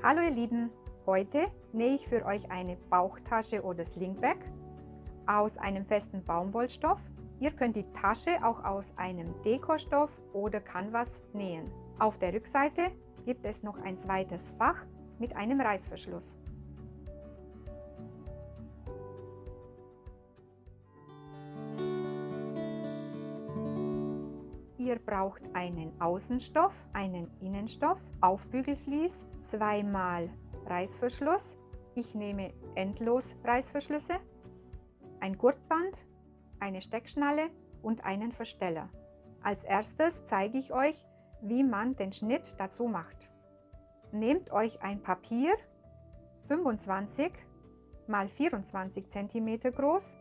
Hallo ihr Lieben, heute nähe ich für euch eine Bauchtasche oder Slingbag aus einem festen Baumwollstoff. Ihr könnt die Tasche auch aus einem Dekostoff oder Canvas nähen. Auf der Rückseite gibt es noch ein zweites Fach mit einem Reißverschluss. Ihr braucht einen Außenstoff, einen Innenstoff, Aufbügelvlies, zweimal Reißverschluss. Ich nehme endlos Reißverschlüsse, ein Gurtband, eine Steckschnalle und einen Versteller. Als erstes zeige ich euch, wie man den Schnitt dazu macht. Nehmt euch ein Papier, 25 x 24 cm groß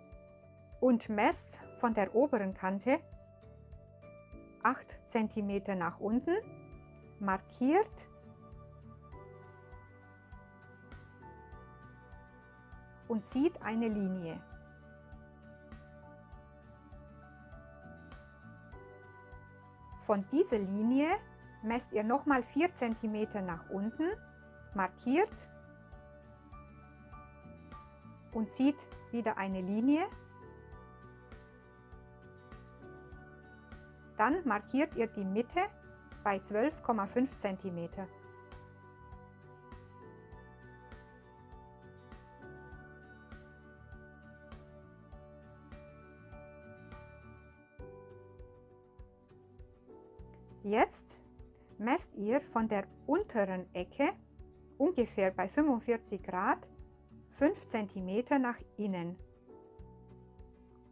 und messt von der oberen Kante 8 cm nach unten, markiert und zieht eine Linie. Von dieser Linie messt ihr nochmal 4 cm nach unten, markiert und zieht wieder eine Linie. Dann markiert ihr die Mitte bei 12,5 cm. Jetzt messt ihr von der unteren Ecke ungefähr bei 45 Grad 5 cm nach innen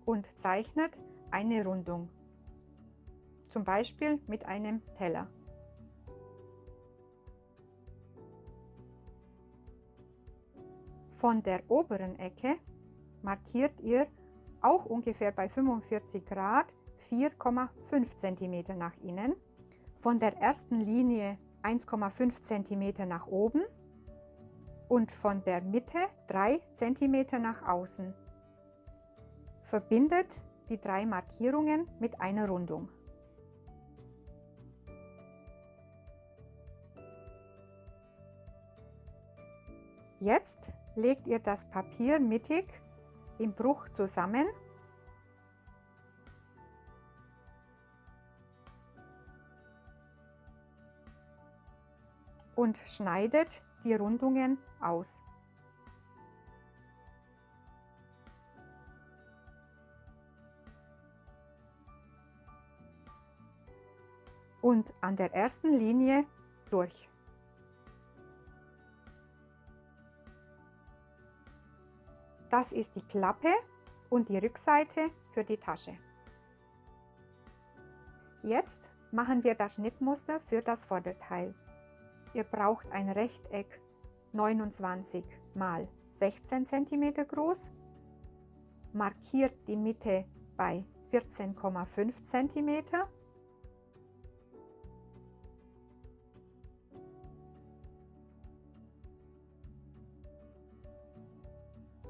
und zeichnet eine Rundung, zum Beispiel mit einem Teller. Von der oberen Ecke markiert ihr auch ungefähr bei 45 Grad 4,5 cm nach innen, von der ersten Linie 1,5 cm nach oben und von der Mitte 3 cm nach außen. Verbindet die 3 Markierungen mit einer Rundung. Jetzt legt ihr das Papier mittig im Bruch zusammen und schneidet die Rundungen aus. Und an der ersten Linie durch. Das ist die Klappe und die Rückseite für die Tasche. Jetzt machen wir das Schnittmuster für das Vorderteil. Ihr braucht ein Rechteck 29 x 16 cm groß, markiert die Mitte bei 14,5 cm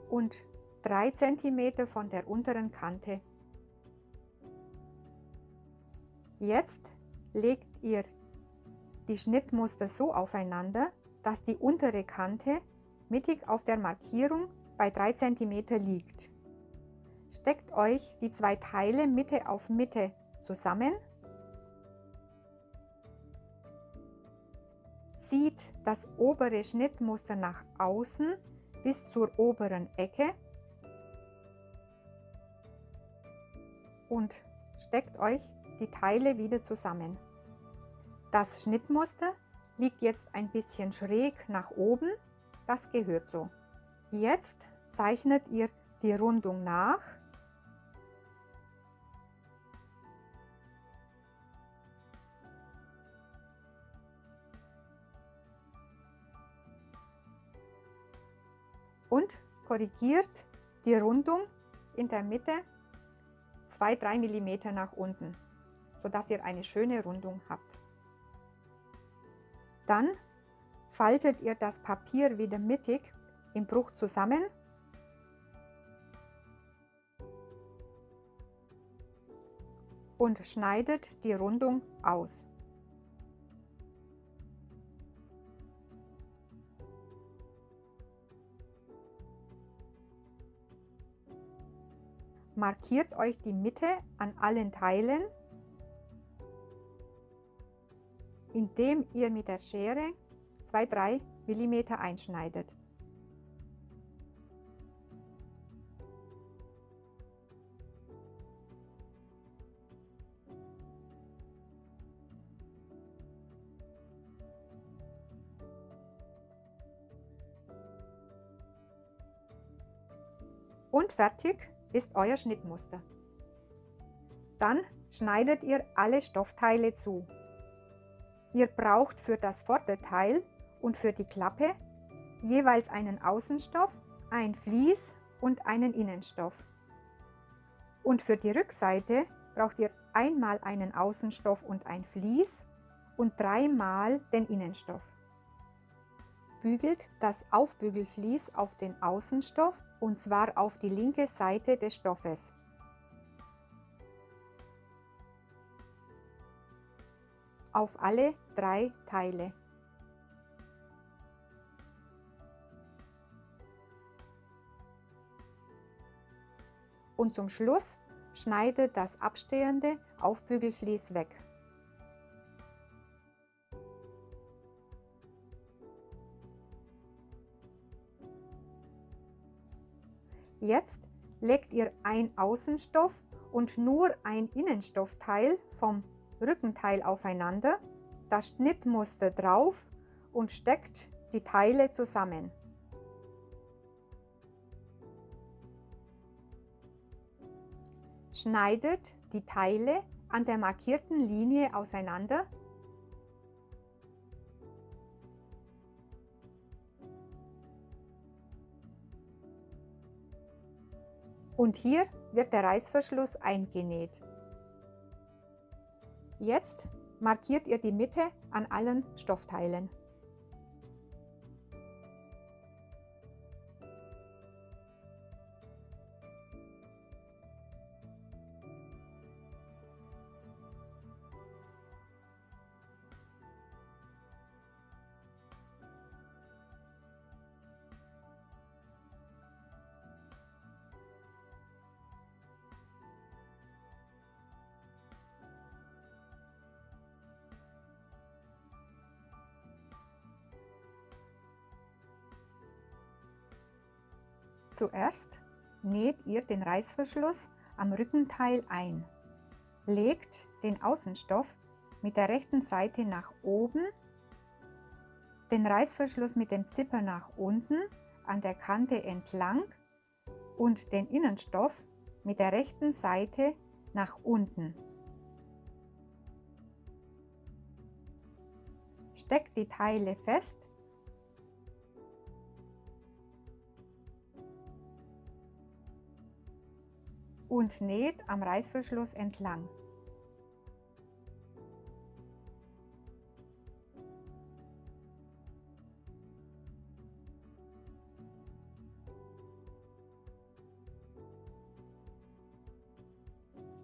und 3 cm von der unteren Kante. Jetzt legt ihr die Schnittmuster so aufeinander, dass die untere Kante mittig auf der Markierung bei 3 cm liegt. Steckt euch die 2 Teile Mitte auf Mitte zusammen, zieht das obere Schnittmuster nach außen bis zur oberen Ecke und steckt euch die Teile wieder zusammen. Das Schnittmuster liegt jetzt ein bisschen schräg nach oben, das gehört so. Jetzt zeichnet ihr die Rundung nach . Und korrigiert die Rundung in der Mitte 2-3 mm nach unten, sodass ihr eine schöne Rundung habt. Dann faltet ihr das Papier wieder mittig im Bruch zusammen und schneidet die Rundung aus. markiert euch die Mitte an allen Teilen, indem ihr mit der Schere 2-3 mm einschneidet. Und fertig ist euer Schnittmuster. Dann schneidet ihr alle Stoffteile zu. Ihr braucht für das Vorderteil und für die Klappe jeweils einen Außenstoff, ein Vlies und einen Innenstoff. Und für die Rückseite braucht ihr einmal einen Außenstoff und ein Vlies und 3-mal den Innenstoff. Bügelt das Aufbügelvlies auf den Außenstoff und zwar auf die linke Seite des Stoffes. Auf alle 3 Teile. Und zum Schluss schneidet das abstehende Aufbügelvlies weg. Jetzt legt ihr ein Außenstoff und nur ein Innenstoffteil vom Rückenteil aufeinander, das Schnittmuster drauf und steckt die Teile zusammen. Schneidet die Teile an der markierten Linie auseinander. Und hier wird der Reißverschluss eingenäht. Jetzt markiert ihr die Mitte an allen Stoffteilen. Zuerst näht ihr den Reißverschluss am Rückenteil ein. Legt den Außenstoff mit der rechten Seite nach oben, den Reißverschluss mit dem Zipper nach unten an der Kante entlang und den Innenstoff mit der rechten Seite nach unten. Steckt die Teile fest und näht am Reißverschluss entlang.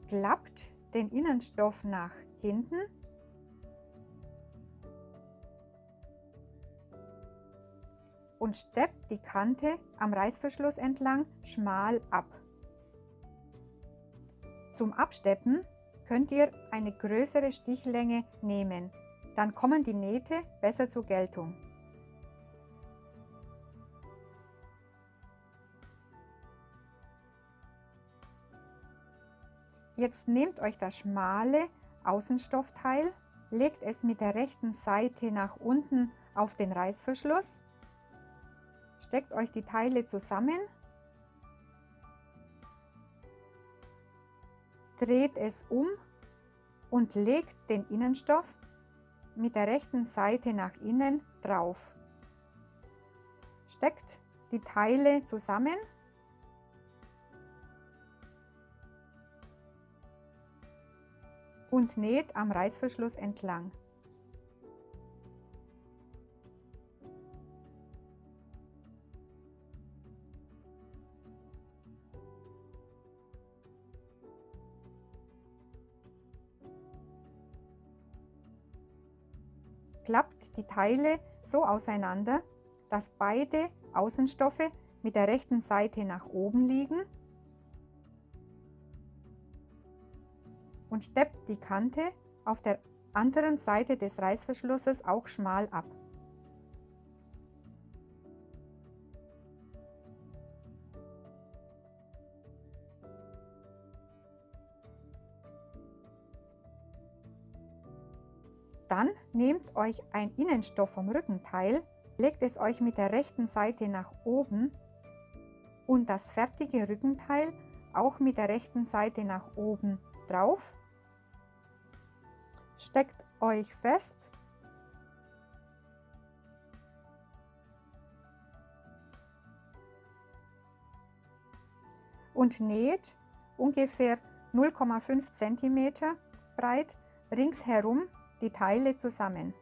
Klappt den Innenstoff nach hinten und steppt die Kante am Reißverschluss entlang schmal ab. Zum Absteppen könnt ihr eine größere Stichlänge nehmen, dann kommen die Nähte besser zur Geltung. Jetzt nehmt euch das schmale Außenstoffteil, legt es mit der rechten Seite nach unten auf den Reißverschluss, steckt euch die Teile zusammen, dreht es um und legt den Innenstoff mit der rechten Seite nach innen drauf. Steckt die Teile zusammen und näht am Reißverschluss entlang. Klappt die Teile so auseinander, dass beide Außenstoffe mit der rechten Seite nach oben liegen. und steppt die Kante auf der anderen Seite des Reißverschlusses auch schmal ab. Dann nehmt euch ein Innenstoff vom Rückenteil, legt es euch mit der rechten Seite nach oben und das fertige Rückenteil auch mit der rechten Seite nach oben drauf. Steckt euch fest und näht ungefähr 0,5 cm breit ringsherum die Teile zusammen.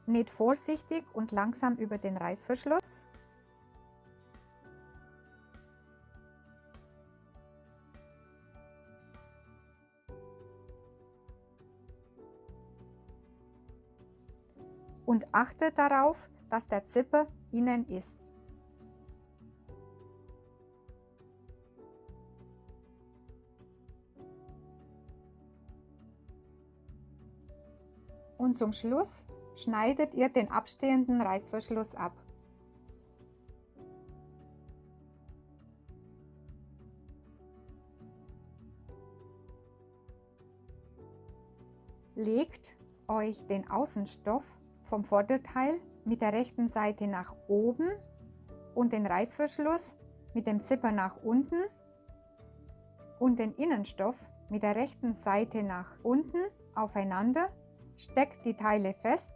Näht vorsichtig und langsam über den Reißverschluss. Und achtet darauf, dass der Zipper innen ist. Und zum Schluss schneidet ihr den abstehenden Reißverschluss ab. Legt euch den Außenstoff vom Vorderteil mit der rechten Seite nach oben und den Reißverschluss mit dem Zipper nach unten und den Innenstoff mit der rechten Seite nach unten aufeinander. Steckt die Teile fest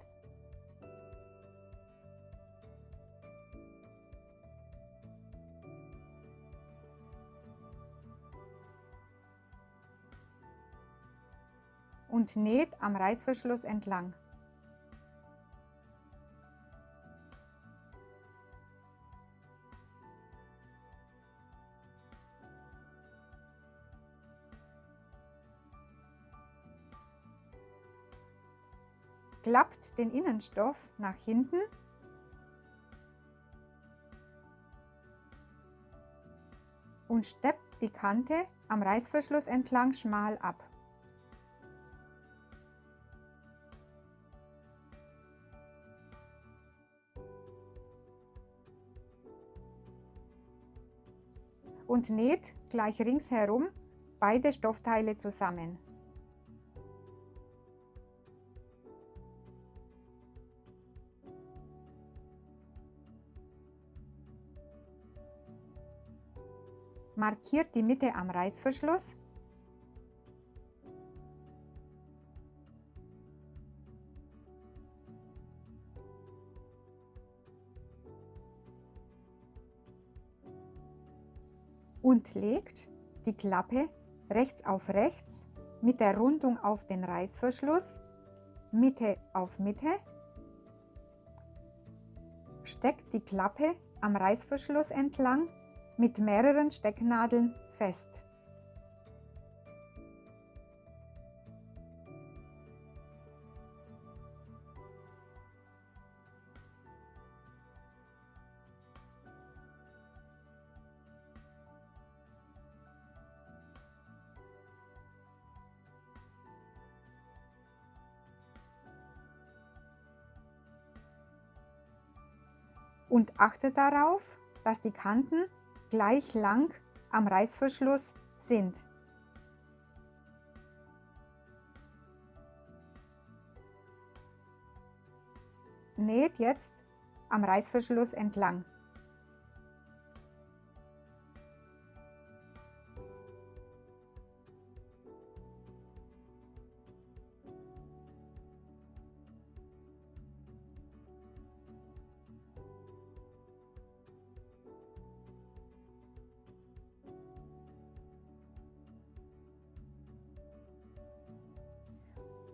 und näht am Reißverschluss entlang. Klappt den Innenstoff nach hinten und steppt die Kante am Reißverschluss entlang schmal ab. Und näht gleich ringsherum beide Stoffteile zusammen. Markiert die Mitte am Reißverschluss und legt die Klappe rechts auf rechts mit der Rundung auf den Reißverschluss, Mitte auf Mitte, steckt die Klappe am Reißverschluss entlang mit mehreren Stecknadeln fest. Und achtet darauf, dass die Kanten gleich lang am Reißverschluss sind. Näht jetzt am Reißverschluss entlang.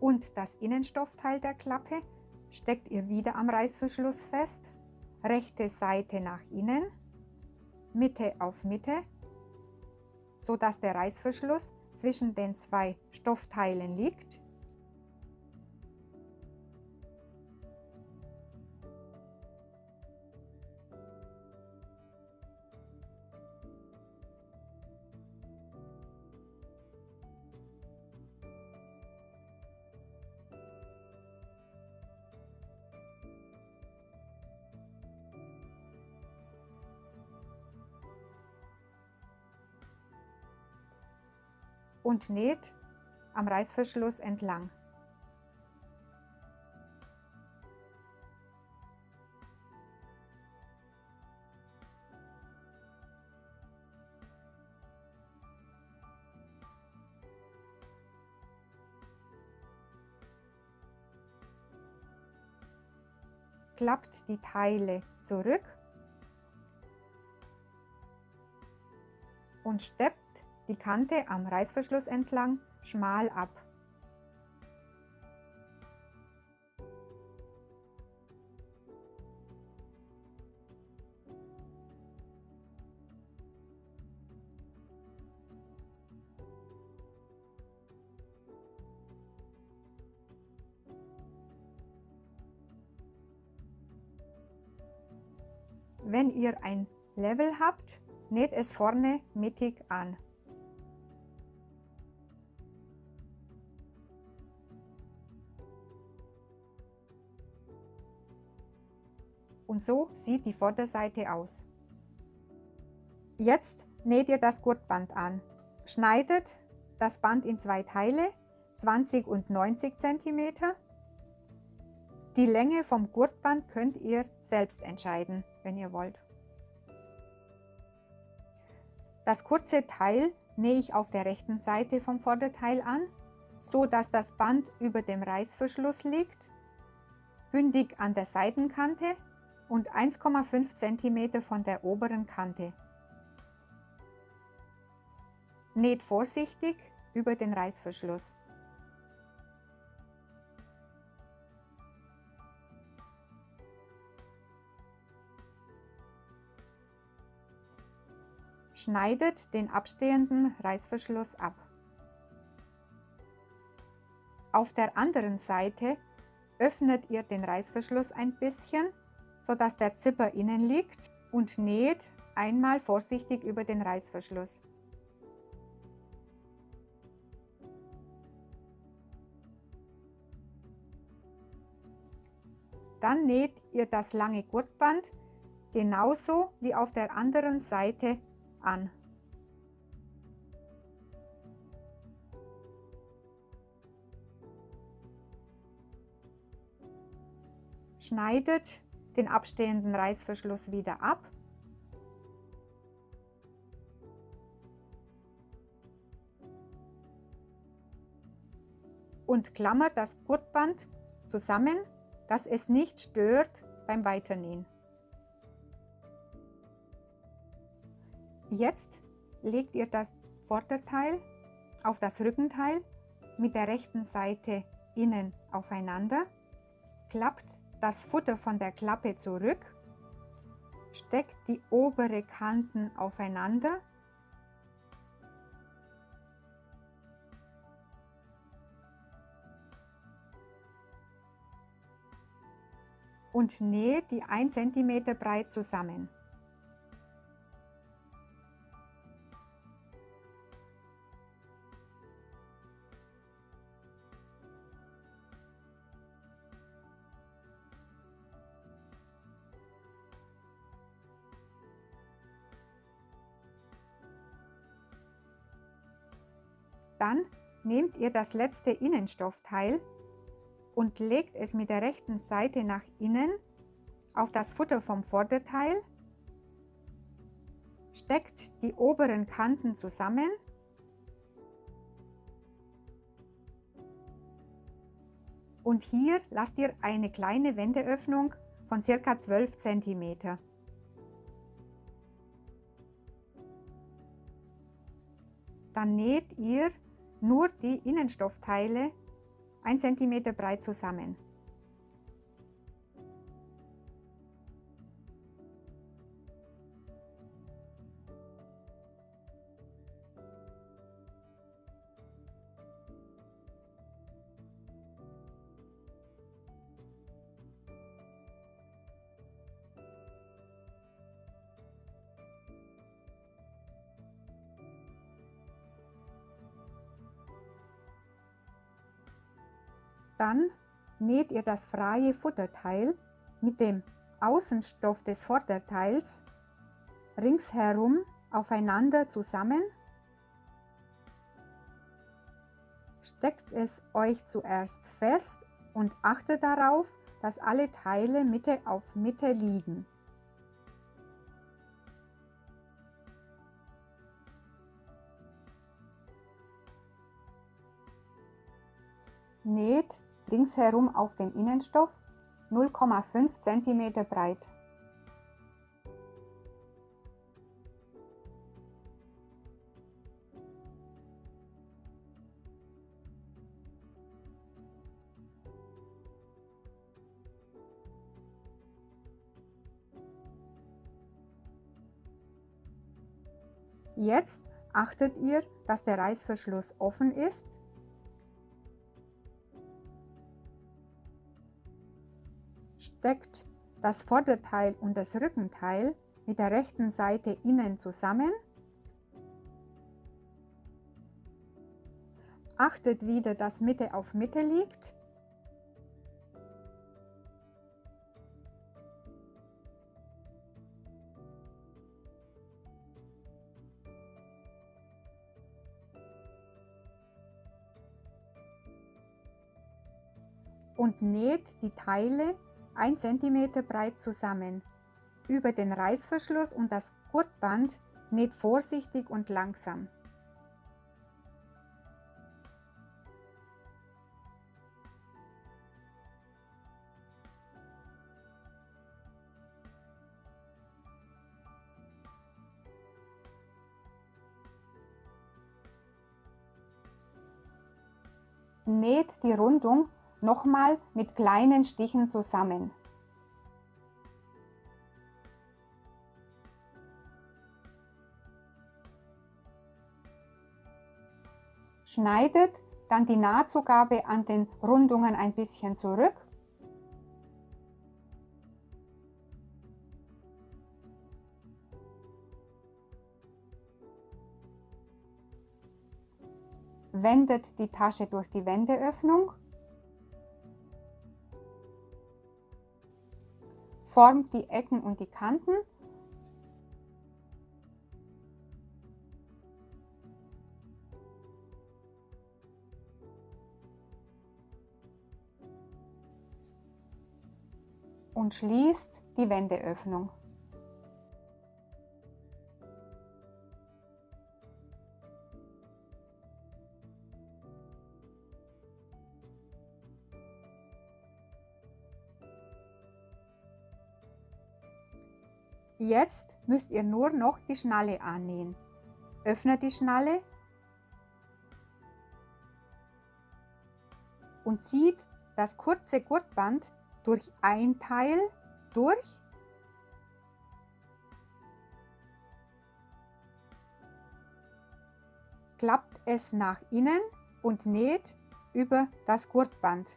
Und das Innenstoffteil der Klappe steckt ihr wieder am Reißverschluss fest, rechte Seite nach innen, Mitte auf Mitte, so dass der Reißverschluss zwischen den zwei Stoffteilen liegt. und näht am Reißverschluss entlang. Klappt die Teile zurück und steppt die Kante am Reißverschluss entlang schmal ab. Wenn ihr ein Level habt, näht es vorne mittig an. Und so sieht die Vorderseite aus. Jetzt näht ihr das Gurtband an. Schneidet das Band in zwei Teile, 20 und 90 cm. Die Länge vom Gurtband könnt ihr selbst entscheiden, wenn ihr wollt. Das kurze Teil nähe ich auf der rechten Seite vom Vorderteil an, so dass das Band über dem Reißverschluss liegt, bündig an der Seitenkante und 1,5 cm von der oberen Kante. Näht vorsichtig über den Reißverschluss. Schneidet den abstehenden Reißverschluss ab. Auf der anderen Seite öffnet ihr den Reißverschluss ein bisschen, sodass der Zipper innen liegt, und näht einmal vorsichtig über den Reißverschluss. Dann näht ihr das lange Gurtband genauso wie auf der anderen Seite an. Schneidet den abstehenden Reißverschluss wieder ab . Und klammert das Gurtband zusammen, dass es nicht stört beim Weiternähen. Jetzt legt ihr das Vorderteil auf das Rückenteil mit der rechten Seite innen aufeinander, klappt das Futter von der Klappe zurück, steckt die obere Kanten aufeinander und näht die 1 cm breit zusammen. Dann nehmt ihr das letzte Innenstoffteil und legt es mit der rechten Seite nach innen auf das Futter vom Vorderteil, steckt die oberen Kanten zusammen und hier lasst ihr eine kleine Wendeöffnung von ca. 12 cm. Dann näht ihr nur die Innenstoffteile 1 cm breit zusammen. Dann näht ihr das freie Futterteil mit dem Außenstoff des Vorderteils ringsherum aufeinander zusammen Steckt es euch zuerst fest und achtet darauf, dass alle Teile Mitte auf Mitte liegen. Näht ringsherum auf den Innenstoff 0,5 cm breit. Jetzt achtet ihr, dass der Reißverschluss offen ist. Steckt das Vorderteil und das Rückenteil mit der rechten Seite innen zusammen. Achtet wieder, dass Mitte auf Mitte liegt. Und näht die Teile 1 cm breit zusammen. Über den Reißverschluss und das Gurtband näht vorsichtig und langsam. Näht die Rundung nochmal mit kleinen Stichen zusammen. Schneidet dann die Nahtzugabe an den Rundungen ein bisschen zurück. Wendet die Tasche durch die Wendeöffnung. Formt die Ecken und die Kanten. Und schließt die Wendeöffnung. Jetzt müsst ihr nur noch die Schnalle annähen. Öffnet die Schnalle und zieht das kurze Gurtband durch ein Teil durch. Klappt es nach innen und näht über das Gurtband.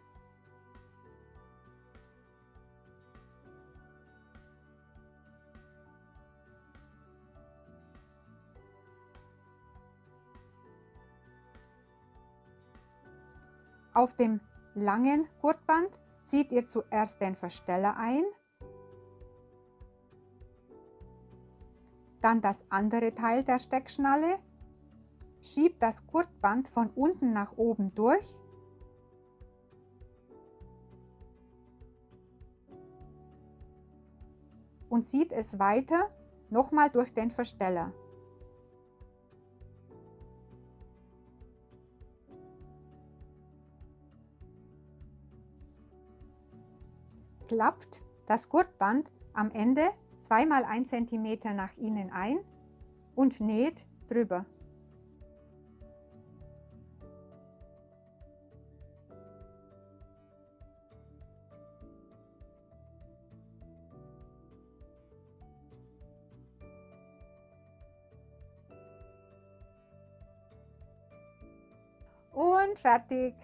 Auf dem langen Gurtband zieht ihr zuerst den Versteller ein, dann das andere Teil der Steckschnalle, schiebt das Gurtband von unten nach oben durch und zieht es weiter nochmal durch den Versteller. Klappt das Gurtband am Ende 2 mal 1 cm nach innen ein und näht drüber. Und fertig!